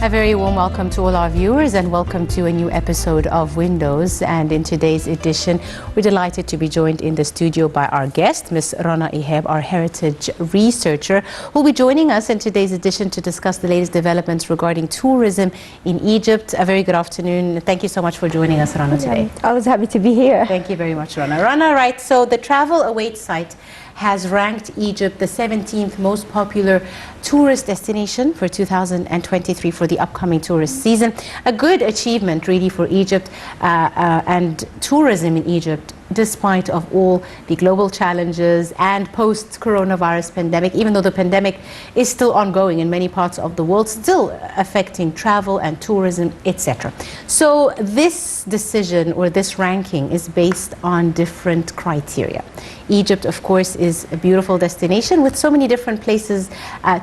A very warm welcome to all our viewers and welcome to a new episode of Windows. And in today's edition, we're delighted to be joined in the studio by our guest, Ms. Rana Ehab, our heritage researcher, who will be joining us in today's edition to discuss the latest developments regarding tourism in Egypt. A very good afternoon. Thank you so much for joining us, Rana, today. I was happy to be here. Thank you very much, Rana. Rana, right, so the Travel Await site has ranked Egypt the 17th most popular tourist destination for 2023 for the upcoming tourist season. A good achievement really for Egypt and tourism in Egypt, despite of all the global challenges and post-coronavirus pandemic, even though the pandemic is still ongoing in many parts of the world, still affecting travel and tourism, etc. So this decision or this ranking is based on different criteria. Egypt, of course, is a beautiful destination with so many different places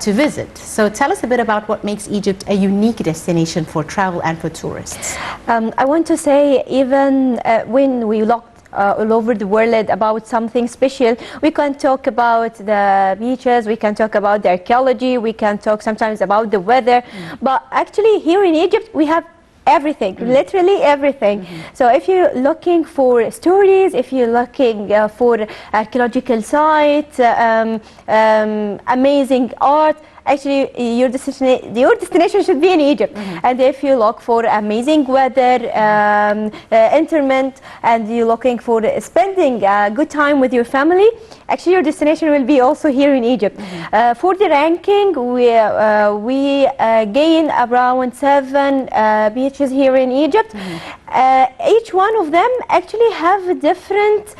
to visit. So tell us a bit about what makes Egypt a unique destination for travel and for tourists. I want to say, even when we look all over the world about something special, we can talk about the beaches, we can talk about the archaeology, we can talk sometimes about the weather, but actually here in Egypt we have everything, literally everything. So if you're looking for stories, if you're looking for archaeological sites, amazing art, actually your destination should be in Egypt. And if you look for amazing weather, entertainment, and you're looking for spending a good time with your family, actually your destination will be also here in Egypt. For the ranking, we gain around 7 beaches here in Egypt. Each one of them actually have a different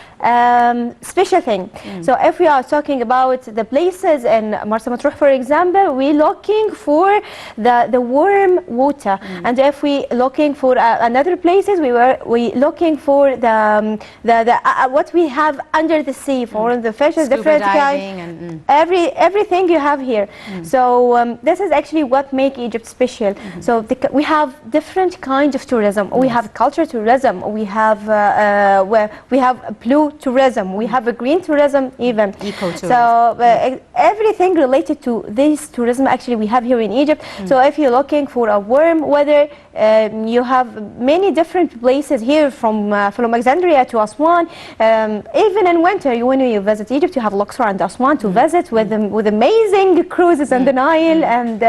special thing. So if we are talking about the places in Marsa Matruh, for example, we're looking for the warm water, and if we looking for another places, we looking for the what we have under the sea, for the fishes, different kind, everything you have here. So this is actually what make Egypt special. So we have different kinds of tourism. We have culture tourism, we have blue tourism, we have a green tourism, even eco-tourism. So everything related to this tourism actually we have here in Egypt. So if you're looking for a warm weather, you have many different places here, from Alexandria to Aswan. Even in winter, when you visit Egypt, you have Luxor and Aswan to visit with amazing cruises on the Nile, and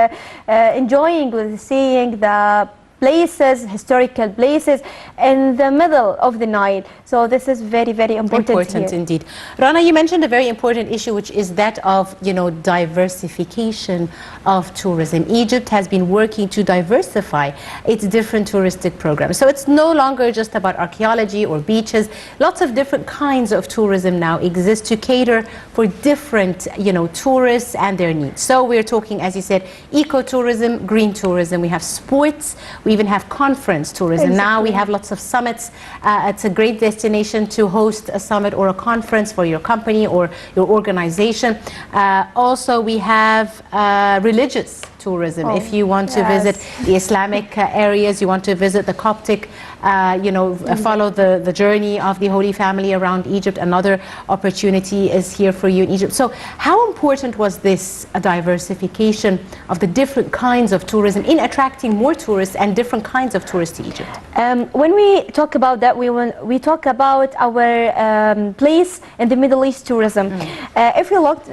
enjoying seeing the places, historical places in the middle of the Nile. So this is very, very important here. Indeed. Rana, you mentioned a very important issue, which is that of, diversification of tourism. Egypt has been working to diversify its different touristic programs. So it's no longer just about archaeology or beaches. Lots of different kinds of tourism now exist to cater for different, tourists and their needs. So we're talking, as you said, eco-tourism, green tourism. We have sports. We even have conference tourism. Exactly. Now we have lots of summits. It's a great destination to host a summit or a conference for your company or your organization. Also, we have religious tourism. If you want to visit the Islamic areas, you want to visit the Coptic, follow the journey of the Holy Family around Egypt, another opportunity is here for you in Egypt. So how important was this diversification of the different kinds of tourism in attracting more tourists and different kinds of tourists to Egypt? When we talk about that, we talk about our place in the Middle East tourism. If you looked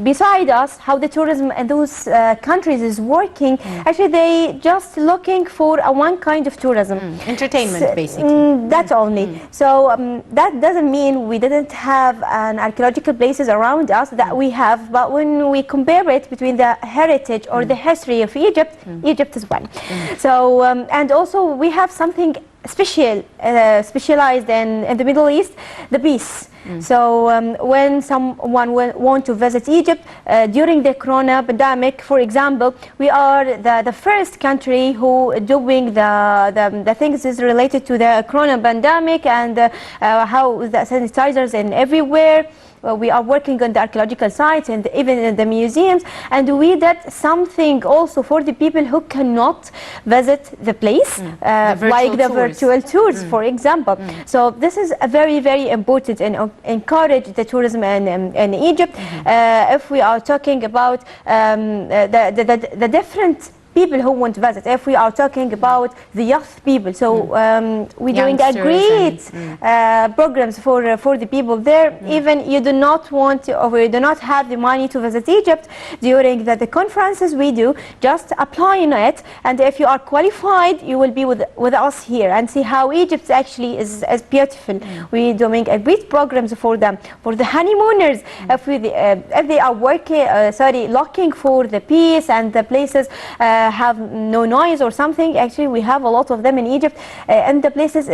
beside us, how the tourism in those countries is working, actually they just looking for one kind of tourism. Entertainment, basically. That's only. So that doesn't mean we didn't have an archaeological places around us that we have, but when we compare it between the heritage or the history of Egypt, Egypt is one. So, and also we have something specialized in the Middle East, the peace. So when someone want to visit Egypt during the corona pandemic, for example, we are the first country who doing the things is related to the corona pandemic, and how the sanitizers in everywhere. We are working on the archaeological sites and even in the museums, and we did something also for the people who cannot visit the place, like the virtual tours, for example. So this is a very, very important and encourage the tourism in Egypt. If we are talking about the different people who want to visit. If we are talking about the youth people, so we're doing a Youngsters great programs for the people there. Even you do not want to, or you do not have the money to visit Egypt during the conferences we do, just apply in it, and if you are qualified, you will be with us here and see how Egypt actually is beautiful. We're doing a great programs for them, for the honeymooners. If they are working, looking for the peace and the places have no noise or something. Actually, we have a lot of them in Egypt, and the places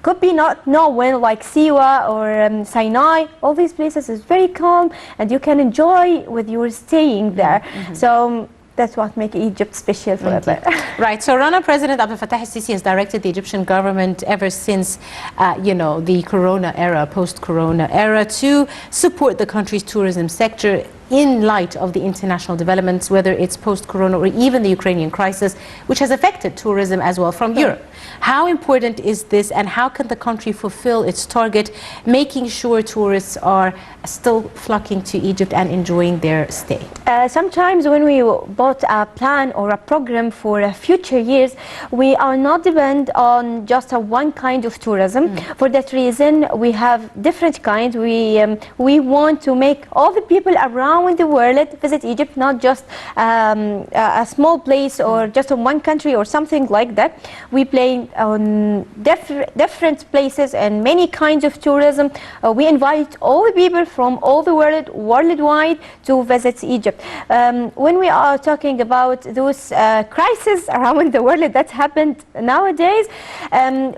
could be not known, like Siwa or Sinai. All these places is very calm, and you can enjoy with your staying there. So that's what makes Egypt special forever. Right. So Rana, President Abdel Fattah al-Sisi has directed the Egyptian government ever since, the Corona era, post-Corona era, to support the country's tourism sector in light of the international developments, whether it's post-Corona or even the Ukrainian crisis, which has affected tourism as well from Europe. How important is this, and how can the country fulfill its target, making sure tourists are still flocking to Egypt and enjoying their stay? Sometimes when we bought a plan or a program for future years, we are not depend on just one kind of tourism. For that reason, we have different kinds. We want to make all the people around the world visit Egypt, not just a small place or just in one country or something like that. We play on different places and many kinds of tourism. We invite all the people from all the world, worldwide, to visit Egypt. When we are talking about those crises around the world that happened nowadays,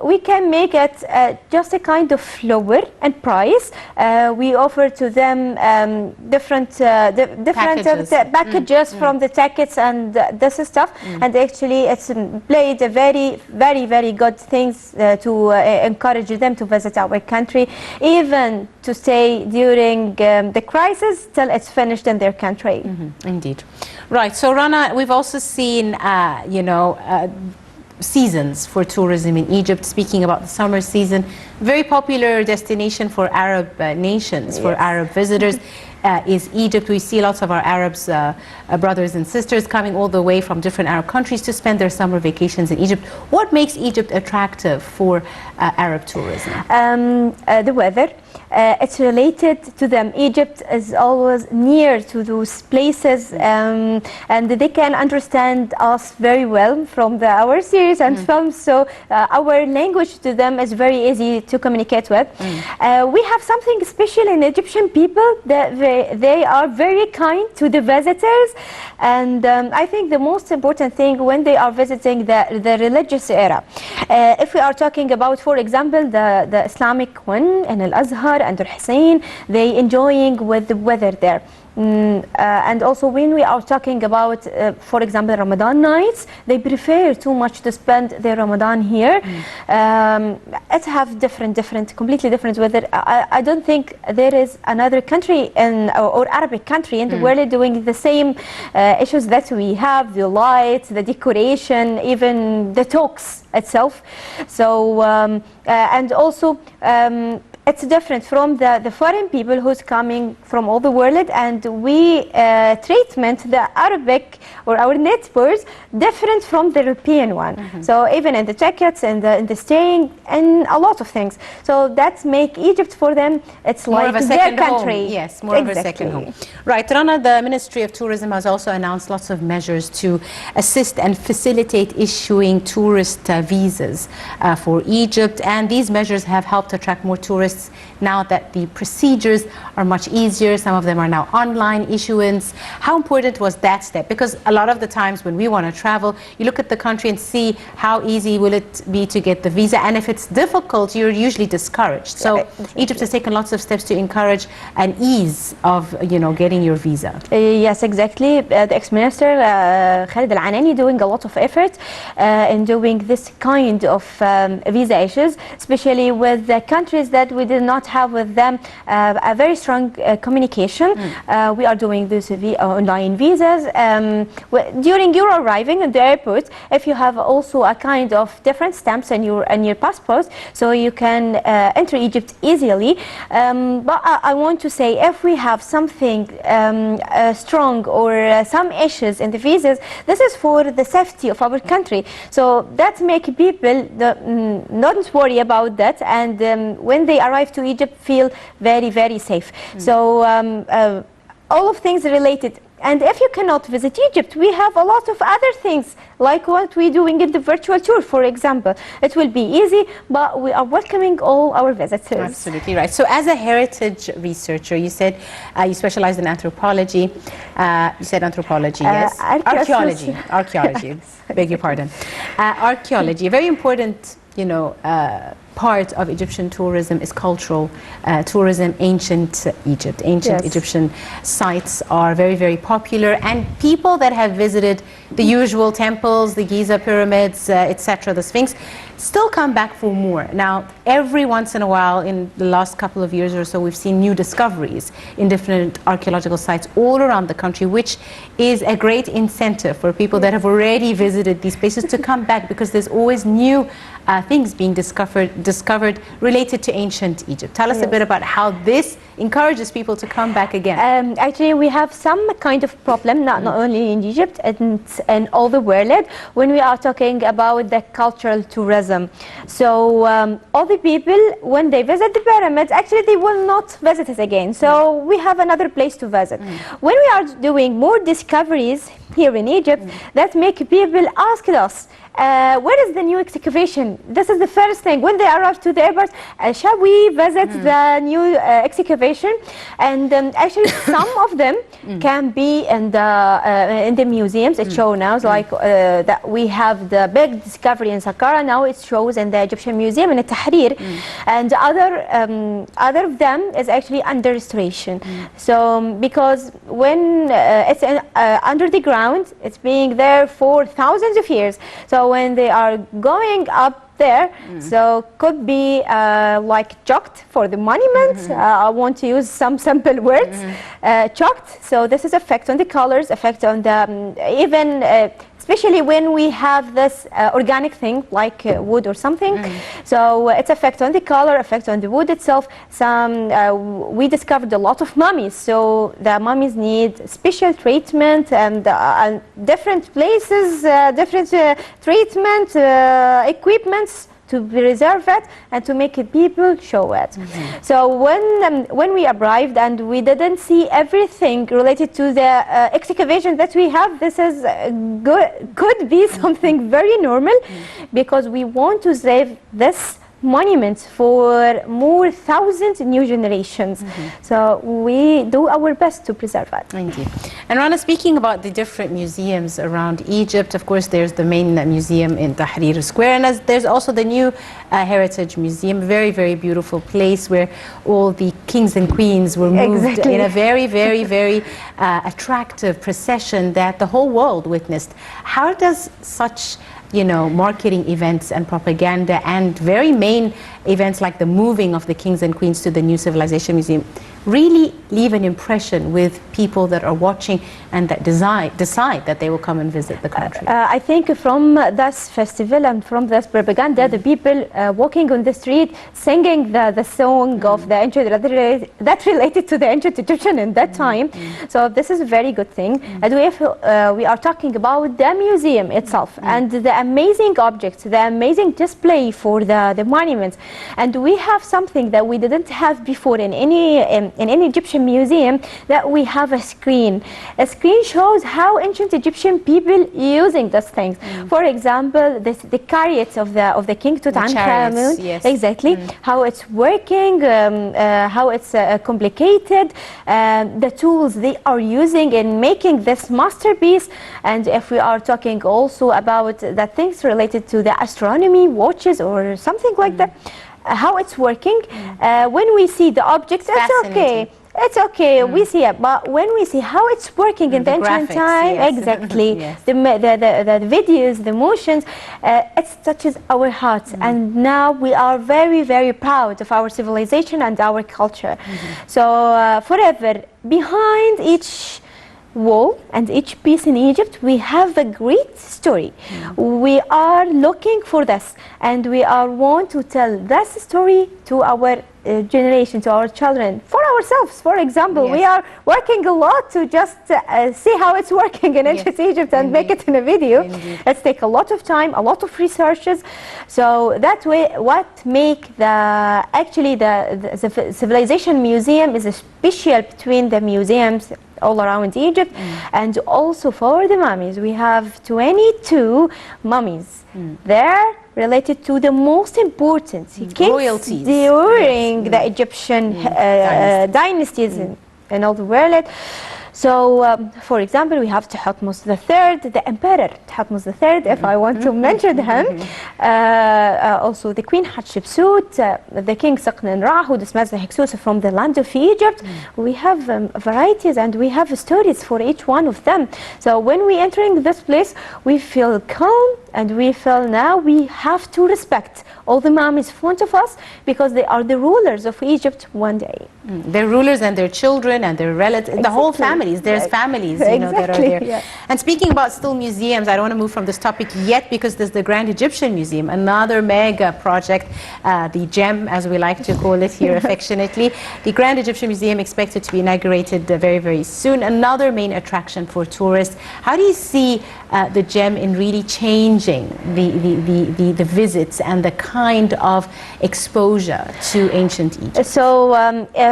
we can make it just a kind of lower and price. We offer to them different packages from the tickets and this stuff, and actually it's played a very good things to encourage them to visit our country, even to stay during the crisis till it's finished in their country. Indeed. Right. So Rana, we've also seen seasons for tourism in Egypt. Speaking about the summer season, very popular destination for Arab nations, for Arab visitors. Is Egypt. We see lots of our Arabs, brothers and sisters, coming all the way from different Arab countries to spend their summer vacations in Egypt. What makes Egypt attractive for Arab tourism? The weather. It's related to them. Egypt is always near to those places, and they can understand us very well from our series and films. So our language to them is very easy to communicate with. We have something special in Egyptian people, that they are very kind to the visitors, and I think the most important thing when they are visiting the religious era, if we are talking about, for example, the Islamic one and Al-Azhar and Al-Hussein, they enjoying with the weather there. And also when we are talking about, for example, Ramadan nights, they prefer too much to spend their Ramadan here. It have completely different weather. I don't think there is another country or Arabic country in the world doing the same issues that we have, the lights, the decoration, even the talks itself. So, and also, it's different from the foreign people who's coming from all the world, and we treatment the Arabic or our neighbors different from the European one. So even in the tickets and in the staying and a lot of things. So that make Egypt for them, it's more like of a their second country. Home. Yes, more of a second home. Right, Rana, the Ministry of Tourism has also announced lots of measures to assist and facilitate issuing tourist visas for Egypt, and these measures have helped attract more tourists now that the procedures are much easier. Some of them are now online issuance. How important was that step? Because a lot of the times when we want to travel, you look at the country and see how easy will it be to get the visa, and if it's difficult, you're usually discouraged. So Egypt has taken lots of steps to encourage an ease of getting your visa. Yes, exactly. The ex-minister Khalid Al-Anani doing a lot of effort in doing this kind of visa issues, especially with the countries that we did not have with them a very strong communication. We are doing this online visas. During your arriving at the airport, if you have also a kind of different stamps in your passport, so you can enter Egypt easily. But I want to say, if we have something strong or some issues in the visas, this is for the safety of our country. So that make people not worry about that, and when they arrive to Egypt, feel very, very safe. So all of things related. And if you cannot visit Egypt, we have a lot of other things, like what we're doing in the virtual tour, for example. It will be easy, but we are welcoming all our visitors. Absolutely right. So as a heritage researcher, you said you specialize in anthropology. You said anthropology, yes? Archaeology. Archaeology. Beg your pardon. Archaeology, a very important, part of Egyptian tourism is cultural tourism. Ancient Egypt, ancient Egyptian sites are very, very popular, and people that have visited the usual temples, the Giza pyramids, etc., the Sphinx, still come back for more. Now, every once in a while, in the last couple of years or so, we've seen new discoveries in different archaeological sites all around the country, which is a great incentive for people that have already visited these places to come back, because there's always new things being discovered related to ancient Egypt. Tell us a bit about how this encourages people to come back again. Actually, we have some kind of problem, not only in Egypt, and all the world, when we are talking about the cultural tourism. So all the people, when they visit the pyramids, actually they will not visit it again. So we have another place to visit. When we are doing more discoveries here in Egypt, that make people ask us, where is the new excavation? This is the first thing. When they arrive to the airport, shall we visit the new excavation? And actually, some of them can be in the museums. It shows now, like that we have the big discovery in Saqqara. Now it shows in the Egyptian Museum in Tahrir, and other of them is actually under restoration. So because when it's under the ground, it's being there for thousands of years. So when they are going up there, so could be like chalked for the monument. I want to use some simple words. Chalked. So this is effect on the colors, effect on the even especially when we have this organic thing like wood or something. So it's effect on the color, effect on the wood itself. We discovered a lot of mummies, so the mummies need special treatment and different places, different treatment, equipments to preserve it and to make people show it. So when we arrived and we didn't see everything related to the excavation that we have, this is could be something very normal, because we want to save this monuments for more thousands new generations. So we do our best to preserve it. Thank you. And Rana, speaking about the different museums around Egypt, of course there's the main museum in Tahrir Square, and there's also the new Heritage Museum, very, very beautiful place where all the kings and queens were moved in a very, very, very attractive procession that the whole world witnessed. How does such marketing events and propaganda and very main events like the moving of the kings and queens to the New Civilization Museum really leave an impression with people that are watching and that decide that they will come and visit the country? I think from this festival and from this propaganda, the people walking on the street singing the song of the ancient that related to the ancient Egyptian in that time. So this is a very good thing. And we are talking about the museum itself and the amazing objects, the amazing display for the monuments. And we have something that we didn't have before in any Egyptian museum, that we have a screen. A screen shows how ancient Egyptian people using these things. For example, the chariots of the King Tutankhamun. Yes. Exactly. How it's working, how it's complicated, the tools they are using in making this masterpiece. And if we are talking also about the things related to the astronomy, watches or something like that, how it's working. When we see the objects, it's okay. it's okay, we see it, but when we see how it's working in the ancient graphics, time, yes. exactly, Yes. the videos, the motions, it touches our hearts, and now we are very, very proud of our civilization and our culture. So forever, behind each wall and each piece in Egypt, we have a great story. We are looking for this, and we are want to tell this story to our generation, to our children, for ourselves. For example, we are working a lot to just see how it's working in ancient Egypt and make it in a video. Let's take a lot of time, a lot of researches. So that way, what make the Civilization Museum is a special between the museums all around Egypt, and also for the mummies. We have 22 mummies there related to the most important royalties during the Egyptian dynasties in all the world. So, for example, we have Thutmose III, the Emperor Thutmose III, if I want to mention him. Also the Queen Hatshepsut, the King Seqnen-Ra, who dismissed the Hyksos from the land of Egypt. We have varieties, and we have stories for each one of them. So when we entering this place, we feel calm, and we feel now we have to respect all the mummies in front of us, because they are the rulers of Egypt one day. They're rulers, and their children and their relatives, the whole families. There's families, you know, that are there. And speaking about still museums, I don't want to move from this topic yet, because there's the Grand Egyptian Museum, another mega project, the GEM, as we like to call it here affectionately. The Grand Egyptian Museum expected to be inaugurated very, very soon. Another main attraction for tourists. How do you see the GEM in really changing the visits and the kind of exposure to ancient Egypt? So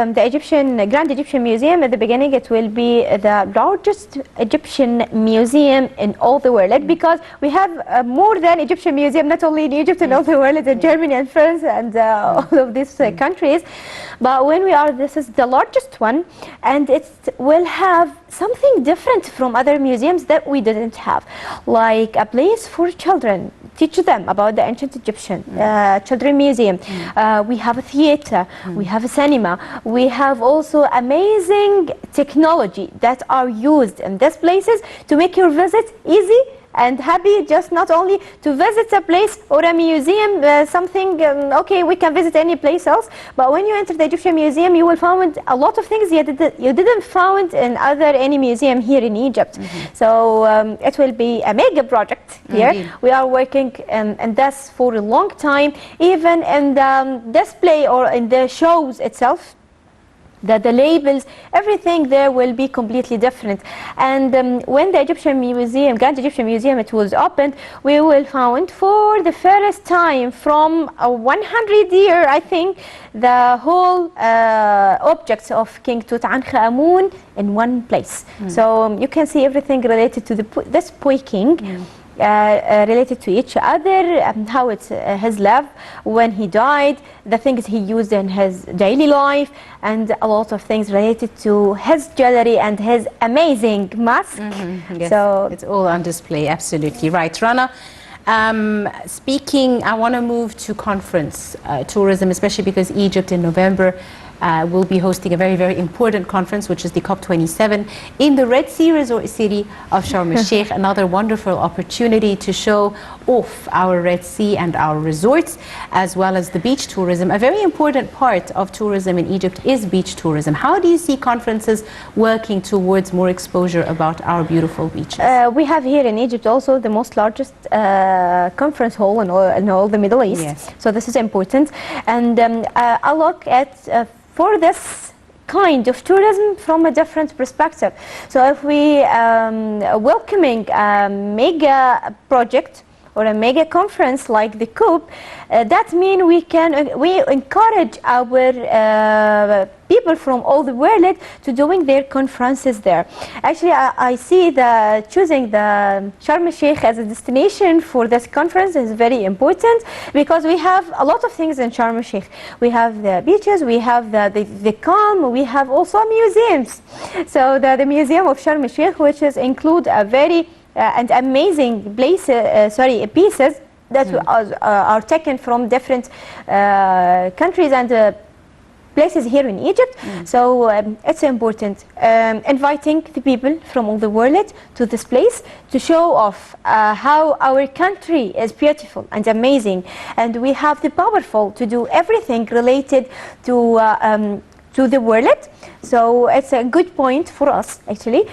the Grand Egyptian Museum, at the beginning, it will be the largest Egyptian museum in all the world, because we have more than Egyptian museum, not only in Egypt, and all the world, in Germany and France and all of these countries. But when we are, this is the largest one, and it will have something different from other museums that we didn't have, like a place for children, teach them about the ancient Egyptian children museum. We have a theater, we have a cinema, we have also amazing technology that are used in these places to make your visit easy and happy, just not only to visit a place or a museum, something, okay, we can visit any place else, but when you enter the Egyptian Museum, you will find a lot of things you didn't find in any museum here in Egypt. So it will be a mega project here. We are working and this for a long time, even in the display or in the shows itself. The labels, everything there will be completely different. And when the Egyptian Museum, Grand Egyptian Museum, it was opened, we will find for the first time from 100 years, I think, the whole objects of King Tutankhamun in one place. So you can see everything related to this boy king. Related to each other, how it's his life, when he died, the things he used in his daily life, and a lot of things related to his jewelry and his amazing mask. Yes, so it's all on display, absolutely right. Rana, speaking, I want to move to conference tourism, especially because Egypt in November will be hosting a very, very important conference, which is the COP27 in the Red Sea resort city of Sharm el-Sheikh. Another wonderful opportunity to show off our Red Sea and our resorts, as well as the beach tourism. A very important part of tourism in Egypt is beach tourism. How do you see conferences working towards more exposure about our beautiful beaches? We have here in Egypt also the most largest conference hall in all the Middle East. Yes. So this is important. And I look at for this kind of tourism from a different perspective. So if we welcoming a mega project or a mega conference like the COP, that means we encourage our people from all the world to doing their conferences there. Actually, I see choosing the Sharm el-Sheikh as a destination for this conference is very important, because we have a lot of things in Sharm el-Sheikh. We have the beaches, we have the calm, we have also museums. So the Museum of Sharm el-Sheikh, which is include a very and amazing pieces that are taken from different countries and places here in Egypt. So it's important inviting the people from all the world to this place to show off how our country is beautiful and amazing, and we have the powerful to do everything related to the world. So it's a good point for us actually.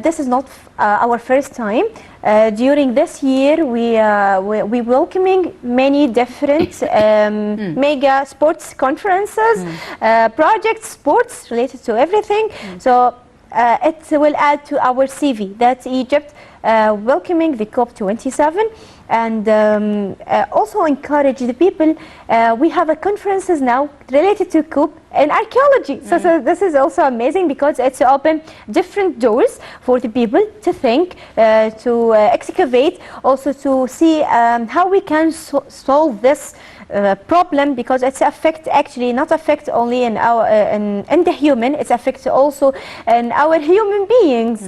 This is not our first time. During this year we welcoming many different mega sports conferences, projects, sports related to everything. So it will add to our CV that Egypt welcoming the COP27, and also encourage the people. We have a conferences now related to COP and archaeology. So this is also amazing because it's open different doors for the people to think, to excavate, also to see how we can solve this problem, because it's affect actually not affect only in our in the human, it's affect also in our human beings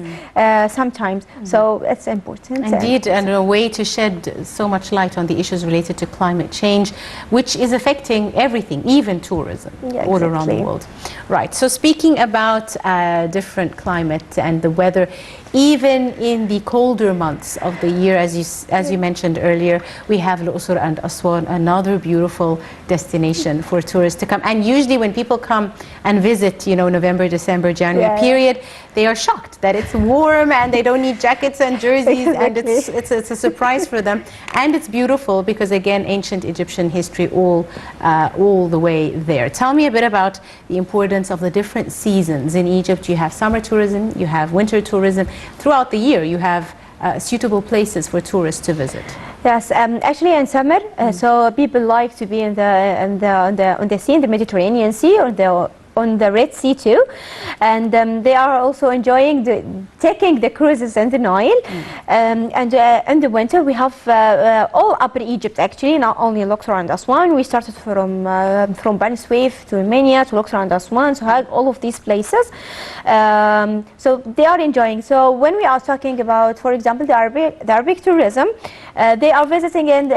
sometimes. So it's important indeed, and a way to shed so much light on the issues related to climate change, which is affecting everything, even tourism, all around the world. Right, so speaking about different climate and the weather, even in the colder months of the year, as you mentioned earlier, we have Al-Qusr and Aswan, another beautiful destination for tourists to come. And usually when people come and visit, you know, November, December, January period, they are shocked that it's warm and they don't need jackets and jerseys, and it's a surprise for them. And it's beautiful because, again, ancient Egyptian history all the way there. Tell me a bit about the importance of the different seasons in Egypt. You have summer tourism, you have winter tourism. Throughout the year, you have suitable places for tourists to visit. Yes, actually in summer, so people like to be on the sea, in the Mediterranean Sea, or on the Red Sea too, and they are also enjoying taking the cruises in the Nile. And in the winter we have all Upper Egypt actually, not only Luxor and Aswan. We started from Bani Suef to Mania to Luxor and Aswan, so all of these places. So they are enjoying. So when we are talking about, for example, the Arabic tourism, they are visiting in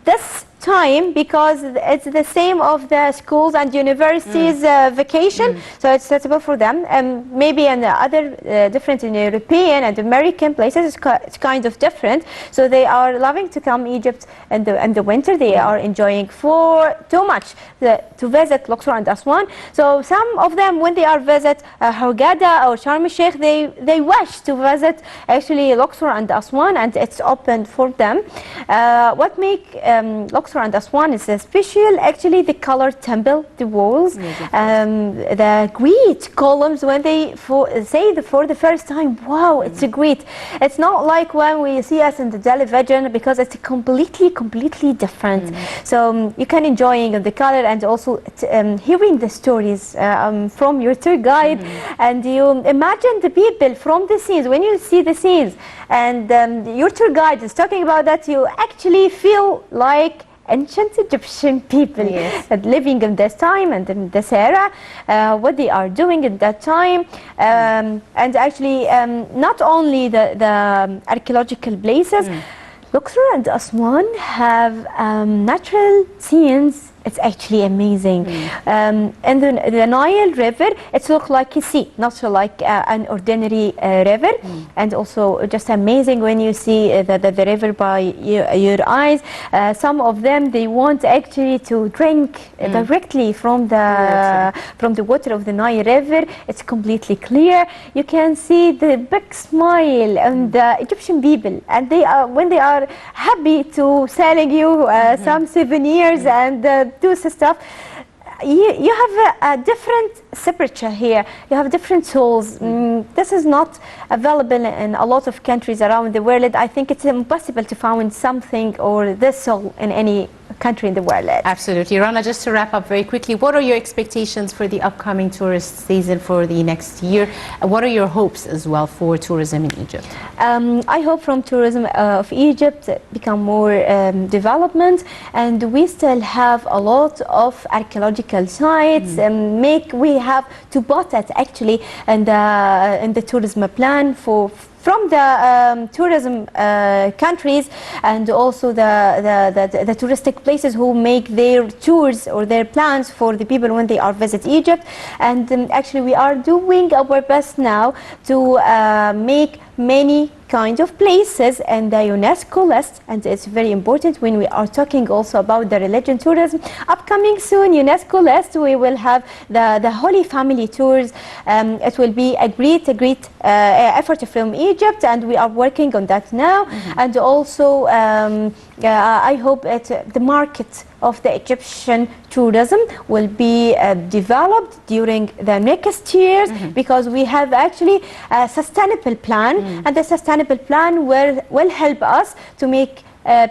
this time because it's the same of the schools and universities vacation, so it's suitable for them. And maybe in the other different in European and American places, it's kind of different. So they are loving to come Egypt in the winter. They are enjoying too much to visit Luxor and Aswan. So some of them, when they are visit Hurghada or Sharm el-Sheikh, they wish to visit actually Luxor and Aswan, and it's open for them. What make Luxor and Aswan is special, actually the colored temple, the walls, the great columns. When they say for the first time, wow, it's a great. It's not like when we see us in the television, because it's completely different. So you can enjoying the color, and also hearing the stories from your tour guide, and you imagine the people from the scenes. When you see the scenes and your tour guide is talking about that, you actually feel like ancient Egyptian people living in this time and in this era, what they are doing at that time. And actually not only the archaeological places, Luxor and Aswan have natural scenes. It's actually amazing. And the Nile River, it looks like a sea, not like an ordinary river. And also just amazing when you see the river by your eyes. Some of them, they want actually to drink directly from the water of the Nile River. It's completely clear. You can see the big smile on the Egyptian people, and they are, when they are happy to selling you some souvenirs and do stuff. You have a different temperature here. You have different souls. This is not available in a lot of countries around the world. I think it's impossible to find something or this soul in any country in the world. Absolutely. Rana, just to wrap up very quickly, what are your expectations for the upcoming tourist season for the next year? What are your hopes as well for tourism in Egypt? I hope from tourism of Egypt become more development, and we still have a lot of archaeological sites. We have to put it actually in the tourism plan for from the tourism countries, and also the touristic places who make their tours or their plans for the people when they are visit Egypt. And actually we are doing our best now to make many kind of places and the UNESCO list, and it's very important when we are talking also about the religion tourism. Upcoming soon UNESCO list, we will have the Holy Family tours. It will be a great effort from Egypt, and we are working on that now. And also I hope that the market of the Egyptian tourism will be developed during the next years, because we have actually a sustainable plan, and the sustainable plan will help us to make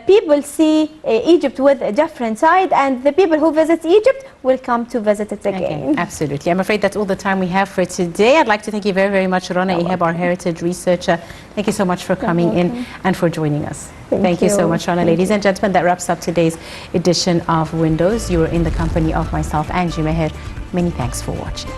people see Egypt with a different side, and the people who visit Egypt will come to visit it again. Absolutely. I'm afraid that's all the time we have for today. I'd like to thank you very, very much, Rana Ehab, our heritage researcher. Thank you so much for coming in and for joining us. Thank you so much, Rana. Ladies and gentlemen, that wraps up today's edition of Windows. You were in the company of myself, Angie Meher. Many thanks for watching.